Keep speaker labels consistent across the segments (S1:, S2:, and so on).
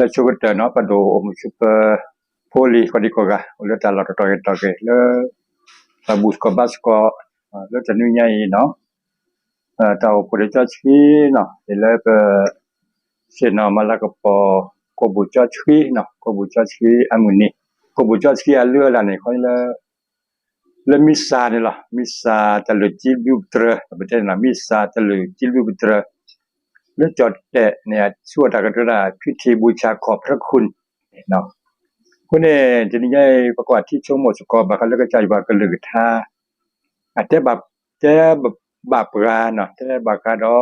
S1: subito no quando super poli quadicoga lo dalla toge le la busco basco lo tenunya no tau pure chi no le se no malaga po ko bucha chi no ko bucha chi amuni ko bucha chi alua la ne ko le missa ni la missa ta le tilbutre betul na missa ta le tilbutre เรื่องจอดแต่เนี่ยชั่วตากระดาพิธีบูชาขอบพระคุณเนาะผู้นี้จะนี่ประกอบที่ชมหมดสกอบาแล้วก็ใจบากระลึกท่าอาจจะบาปราเนาะแต่บากาดอ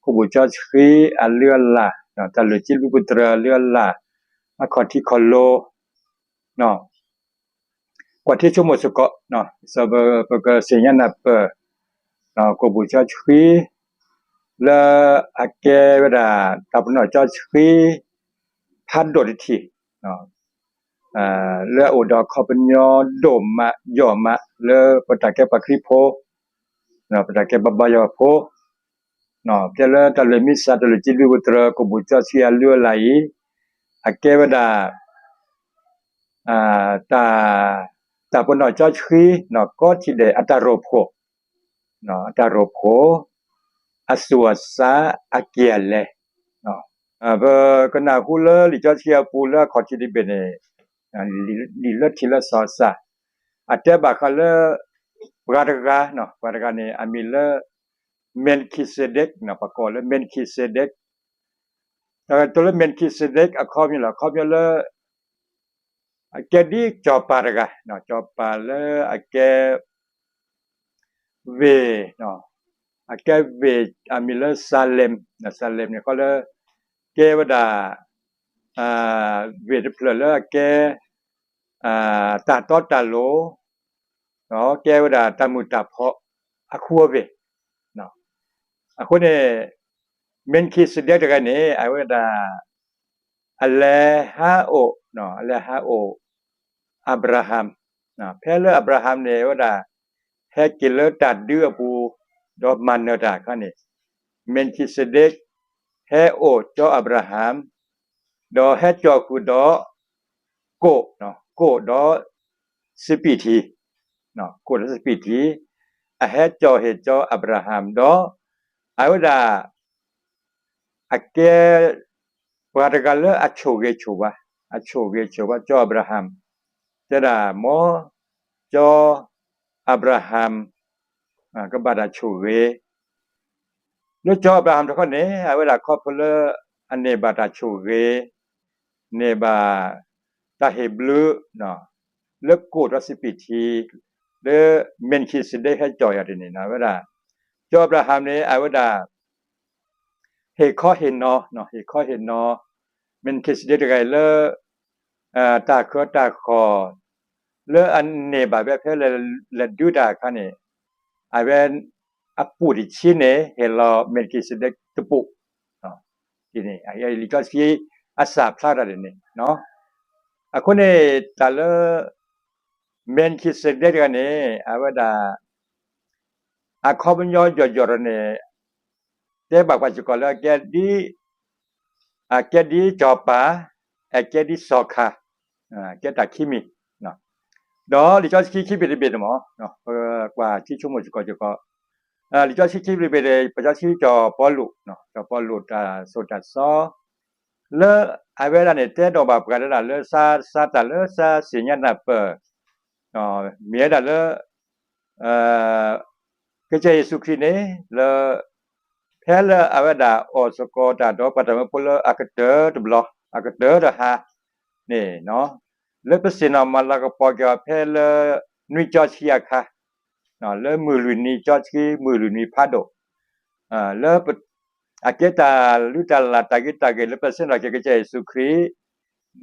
S1: ผู้บูชาชีอันเลื่อนล่ะเนาะแต่หรือจิตวิปุตระเลื่อนล่ะมาขอที่คอโลเนาะกว่าที่ชมหมดสกอเนาะซะเบประกาศเสียนับเนาะผู้บูชาชีle ake weda tapno cho chi phadot thi no le odo khopnyo doma yoma le patake pakripo no patake babaya po no tele tele misa tele jilu putra ko bucha sia lu lai ake weda ta pno cho chi no ko chi de ataropo no ataropo aswasa akiale no kana hula li cha chia pula khochi di bene li la thila sa ate ba khala baraga no baraga ne amila melkisedek no pakole melkisedek tole melkisedek akhomila khomila akedi choparaga no chopala ake ve no akave amila salem na salem ne ko le kewada ve de plele ke ta to ta lo no kewada tamuta pho akhuwe no akhone menki sedek de ne awada alahao no alahao abraham no phele abraham ne wada hekile ta đưa pu do manada kane Melkisedek he o cho Abraham do he cho ku do ko no ko do spiti no ko do spiti a he cho Abraham do awada ake wargale achoge chowa cho Abraham tada mo cho Abrahamก็บาดาชูเวเนื้อจอบรามทุกคนนี้เวลาครอบครัวอันเนบาดาชูเวเนบาตาเฮบลูเนาะเลิกกูดรัสปิทีเด้อเมนคิสได้ให้จอยอะไรนี่นะเวลาจอบรามนี้เวลาเฮข้อเห็นเนาะเฮข้อเห็นเนาะเมนคิสได้ไงเลตาคอเลอันเนบาแบบเพลละดูดาคันนี่aven apudi chine hello melkisedek tepu no ini ai likasi asap sara ni no akone tale melkisedek ne awada akhobnyo jojor ne te bakwa chikola kedi chopa kedi sokha keta kimi no đó lý do khi bị biệt mà nó qua chi chung một có lý do khi bị biệt bây giờ chi cho Paulo nó cho Paulo ta so ta so le ai về là này thế đồ bạc cái là le sa ta le sa sinh nhật nạp nó mía là le cái chế Giêsu Christ này le thế le ai về là ở số có ta đó bắt đầu Paulo actor được lo actor đó ha nè nó le pesina malaga poga pele nui jochia kha no le muluni jochi muluni phado le aketa lutala tagita ge le pesina ke Jesu Christ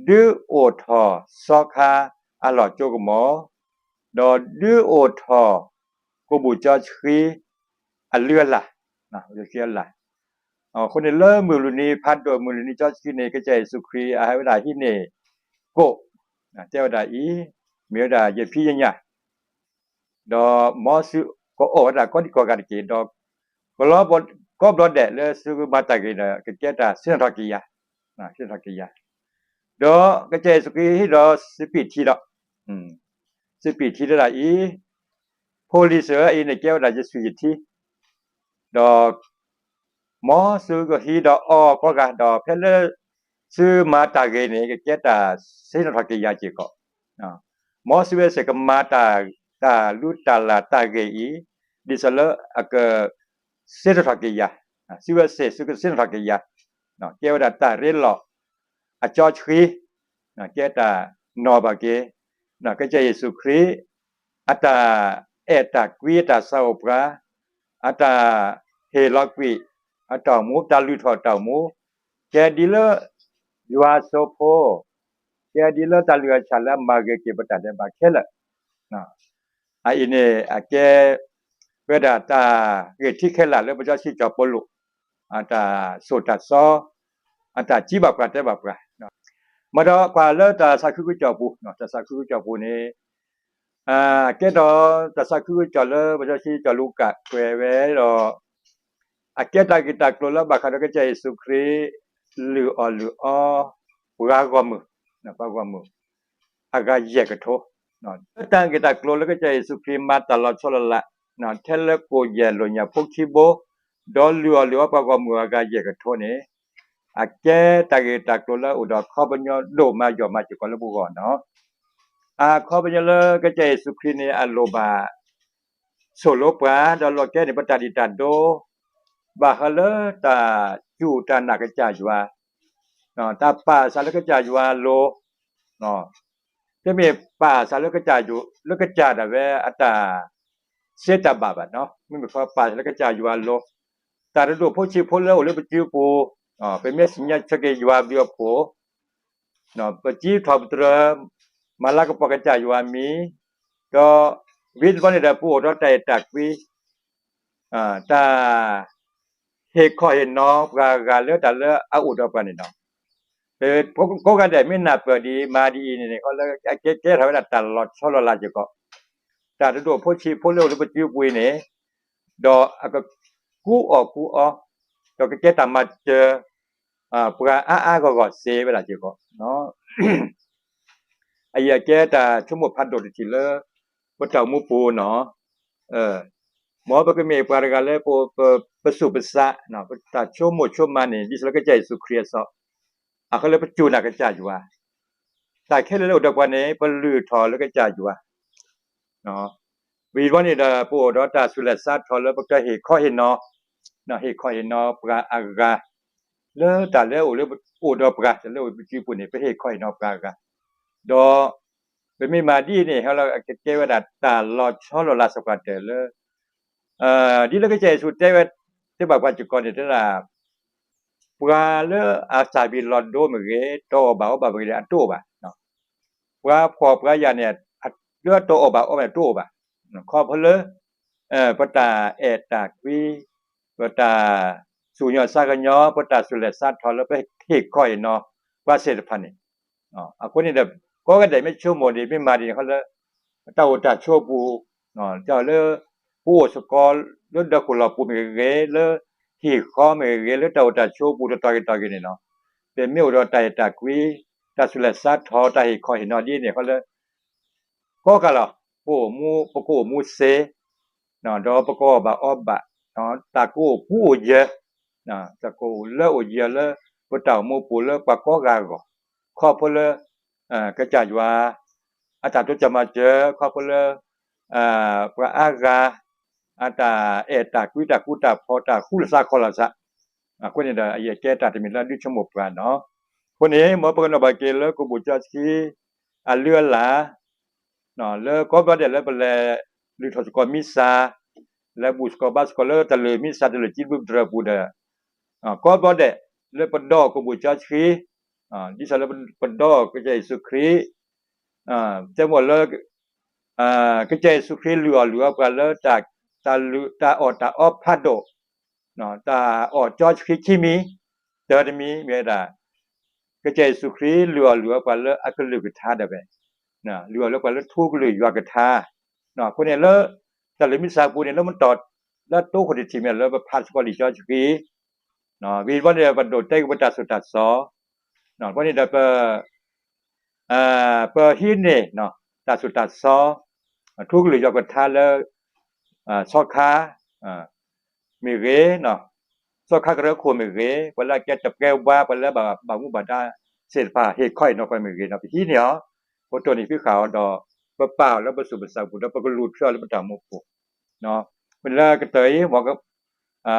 S1: du otho sokha alo chogomo do du otho ko bu jochi alula na jochiala คนนี้le muluni phado muluni jochi ne ke Jesu Christ a wada hi ne koเจ้าดาอีเมียดาเยพี่ยะดอมอสุก็โอดาก็ดิก็กะกิดอก็ลอบก็บลอดเดเลสุมาตะกินะกะเจตาสินทกิยะสินทกิยะ ดอก็ใจสุกีดอสิปีทีดอสิปีทีละอี police อีในเกี่ยวดาจะสุยทีดอหมอซื้อก็ฮีดออก็กะดอเพลซื้อมาตาเกนี่ก็เกตาสินทักยาจิก็หมอซื้อเสกมาตาลุตาลาตาเกอีดิสลอะกสินทักยาซื้อซื้อสินทักยาเกี่ยวดาตาเรลออะจอร์จครีเกตานอบาเกก็จะเยซูคริสต์อะตาเอตากวีตาซาโอปราอะตาเฮลอกวีอะตามูตาลุทอตามูแกดิเลยูอาโซโพแกดิเลตาลุอาชาลามาเกเกบตาเดบาเคลอะอิเนอะแกเวดาตาเกทิเคลาเลบะจอชิจอปโลอะตาโซตาซออะตาจิบะปราเตบะปรามาดอกว่าเลตาซาคุกุจอปูตาซาคุกุจอปูนี่เกดอตาซาคุกุจอเลบะจอชิจอลูกะเควเวดออะเกตากิตากโลละบะคาดะกะเจเยซูคริสต์ลืออปรากอมปรากอมอากาเยกะโทตังกิตากโลละกะเจเยซูคริสต์มาตลอดชลละเทเลโกเยโลญะพกคิโบดอลือปรากอมอากาเยกะโทนี่อะแกตาเกตากโลละอุดอคอบัญญโดมายอมาจิกอละบุกอเนาะคอบัญญละกะเจเยซูคริสต์นี่อะโลบาโซโลปราดอลแกนี่ปตาดิตาโดบาฮเลตาจูตานักจาจัวตาป่าสารกจาจัวโลจะมีป่าสารกจาอยู่แล้วก็จาดาเวอตาเสตาบาบเนาะไม่มีป่าสารกจาจัวโลตาดูผู้ชีพเลหรือปจิวปูเป็นเมสิญญาชเกยวาบิโอโพปจิทอบตรมาลากปกจาจัวมีก็วิดวันดาปูรตายตักวิตาเฮคอยนอกากาเลตาเลอาอุดปานี่เนาะพวกกันได้มินาเปดีมาดีนี่ก็เลยเกทาเวลาตลอดชลลาจิก็ตาดูผู้ชีผู้เลวหรือปจิวปุยนี่ดอก็กูออกก็เกตามาเจอปราอาก็เสเวลาจิก็เนาะไอ้เกตาชั่วโมงพันโดดจิเลบ่เจ้ามูปูเนาะหมอก็มีปรากาเลประสุปสะเนาะตาชั่วโมงชั่วมานี่ดิสละก็ใจสุครีสเขาเลยประจูนักจาอยู่ว่าตาแค่เลยดอกว่านี้ปลือทอแล้วก็จาอยู่ว่าเนาะวีวันนี้ดาปูดอตาสุเลซาทอแล้วก็เฮข้อเห็นเนาะเฮข้อเห็นเนาะปราอากาเลตาเลโอเลปูดอปราเลโอจิปุนี่ไปเฮข้อเห็นเนาะปรากาดอเป็นมีมาดีนี่เฮาเราเกว่าตาลอชอลลาสกัดเลดิแล้วก็ใจสุดใจว่าที่บอกว่าจุกรนี่ล่ะปราเลอาซาบิลอนโดมเรโตบาบาเรอันโตบาเนาะปราพอปรายาเนี่ยเลือโตอบาอแม่โตบาขอเพลปตาเอตากวีปตาสุญญสากญอปตาสุเลซาทอลไปเฮค่อยเนาะว่าเสดพันนี่คนนี้ก็ได้ไม่ชั่วโมงนี้ไม่มาดีเขาเลยเต้าตาชั่วปูเจ้าเลผู้สกอลดกุลปูเมเรเลที่ข้อเมเรเลเต้าตาชั่วปูตอกินี่เนาะเป็นเมวดอตาตากวีตาสุเลซาทอตาเฮค่อยเนาะดีเนี่ยเขาเลยก็กะล่ะโอ้มูปโกมูเซดอปโกบาอบะตาโกผู้เยตาโกเลโอเยเลปตามูปูเลปะก็กาก็ข้อพลก็จะว่าอาจารย์ตุจะมาเจอข้อพลปราอากาอาตาเอตากุตากุตาพอตาคุลซาคอลซะคนนี้ไอ้แกตาที่มีละดิชมบปราเนาะคนนี้หมอปกนบาเกลกุบุจาสกีเลือลาเลก็บ่ได้แล้วแลลิทอสกอมิซาและบุสกอบาสกอเลตะเลมิซาตะเลจิบุดราบูดก็บ่ได้แล้วปดอกุบุจาสกีดิสาลปดอก็จะเยซูคริสต์จะหมดเลยก็จะเยซูคริสต์เหลือปกันแล้วจากตาออพาโดตาออจอร์จคริสต์คิมีเตอร์มีเมดาก็จะเยซูคริสต์เหลือปกันแล้วอักลือกทาดาเบเหลือแล้วปกันแล้วทุกเลยอยู่กะทาคนนี้แล้วตะเลมิซาปูเนี่ยแล้วมันตอดแล้วตู้คนที่มีแล้วพาสกอลิจอร์จคริสต์วีวันเนี่ยบัดโดดได้กุตาสุตัสสวันนี้ได้ เปอร์หินเนี่ยเนาะตาสุดตาซอทุกหรือยอกทาเลซอคามีเรเนาะซอคากระโคมีเรเวลาแกจับแก้วบ้าเวลาบางูบาดาเศษผ้าเฮ็ดค่อยเนาะก็มีเรเนาะพี่เนาะโอตัวนี้คือขาวดอกเปล่าแล้วบ่สุบสักบุแล้วก็รูดเชื่อแล้วบ่ตามหมู่เนาะเวลากระเตยหมอก็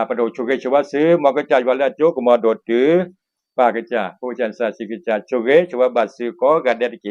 S1: ประโดชุกชวาซื้อหมอก็จ่ายวันละโจก็มาโดดถือปากจะผู้จันสาสิกจะชุกชวาบัดซื้อก็กะเด็ดเก